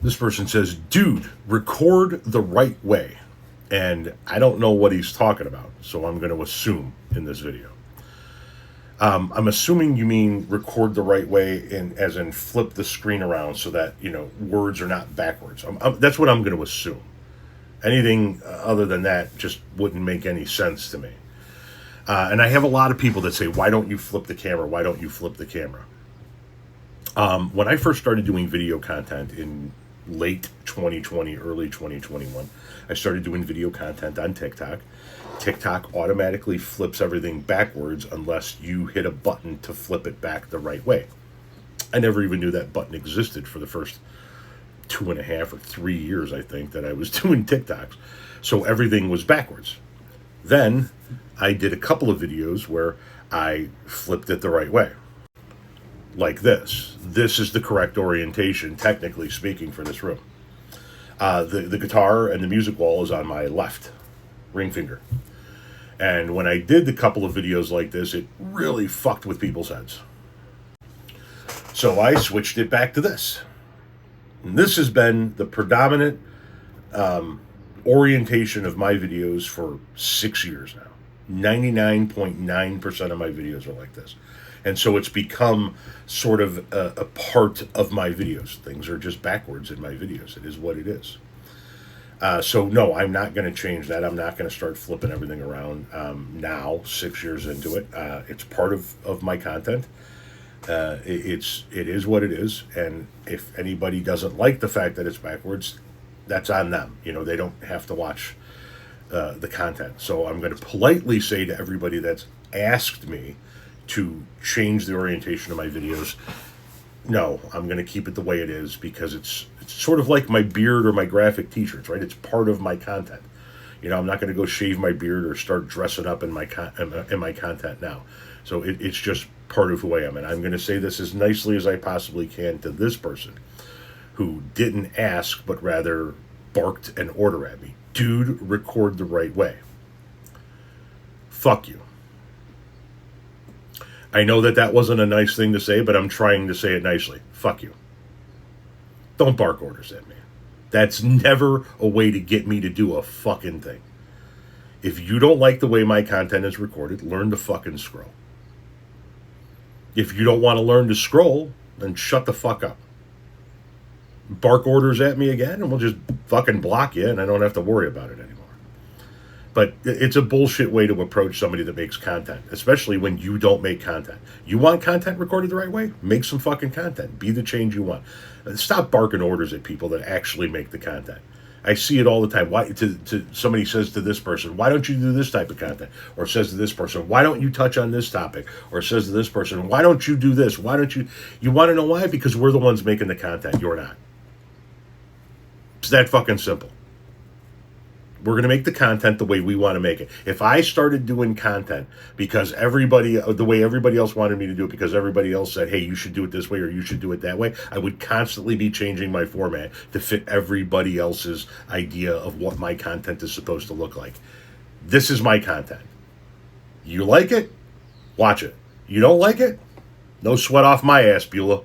This person says, dude, record the right way. And I don't know what he's talking about, so I'm going to assume in this video. I'm assuming you mean record the right way, as in flip the screen around so that, words are not backwards. That's what I'm going to assume. Anything other than that just wouldn't make any sense to me. And I have a lot of people that say, why don't you flip the camera? Why don't you flip the camera? When I first started doing video content in late 2020, early 2021, I started doing video content on TikTok. TikTok automatically flips everything backwards unless you hit a button to flip it back the right way. I never even knew that button existed for the first 2.5 or 3 years, I think, that I was doing TikToks. So everything was backwards. Then I did a couple of videos where I flipped it the right way. Like this. This is the correct orientation, technically speaking, for this room. The guitar and the music wall is on my left ring finger. And when I did the couple of videos like this, it really fucked with people's heads. So I switched it back to this. And this has been the predominant orientation of my videos for 6 years now. 99.9% of my videos are like this. And so it's become sort of a part of my videos. Things are just backwards in my videos. It is what it is. So no, I'm not going to change that. I'm not going to start flipping everything around now, 6 years into it. It's part of my content. It is what it is. And if anybody doesn't like the fact that it's backwards, that's on them. They don't have to watch the content. So I'm going to politely say to everybody that's asked me to change the orientation of my videos, no, I'm going to keep it the way it is, because it's sort of like my beard or my graphic t-shirts, right? It's part of my content. I'm not going to go shave my beard or start dressing up in my content now. So it's just part of who I am. And I'm going to say this as nicely as I possibly can to this person who didn't ask, but rather barked an order at me. Dude, record the right way. Fuck you. I know that wasn't a nice thing to say, but I'm trying to say it nicely. Fuck you. Don't bark orders at me. That's never a way to get me to do a fucking thing. If you don't like the way my content is recorded, learn to fucking scroll. If you don't want to learn to scroll, then shut the fuck up. Bark orders at me again, and we'll just fucking block you, and I don't have to worry about it anymore. But it's a bullshit way to approach somebody that makes content, especially when you don't make content. You want content recorded the right way? Make some fucking content. Be the change you want. Stop barking orders at people that actually make the content. I see it all the time. Why somebody says to this person, why don't you do this type of content? Or says to this person, why don't you touch on this topic? Or says to this person, why don't you do this? Why don't you? You want to know why? Because we're the ones making the content. You're not. It's that fucking simple. We're going to make the content the way we want to make it. If I started doing content because the way everybody else wanted me to do it, because everybody else said, hey, you should do it this way or you should do it that way, I would constantly be changing my format to fit everybody else's idea of what my content is supposed to look like. This is my content. You like it? Watch it. You don't like it? No sweat off my ass, Beulah.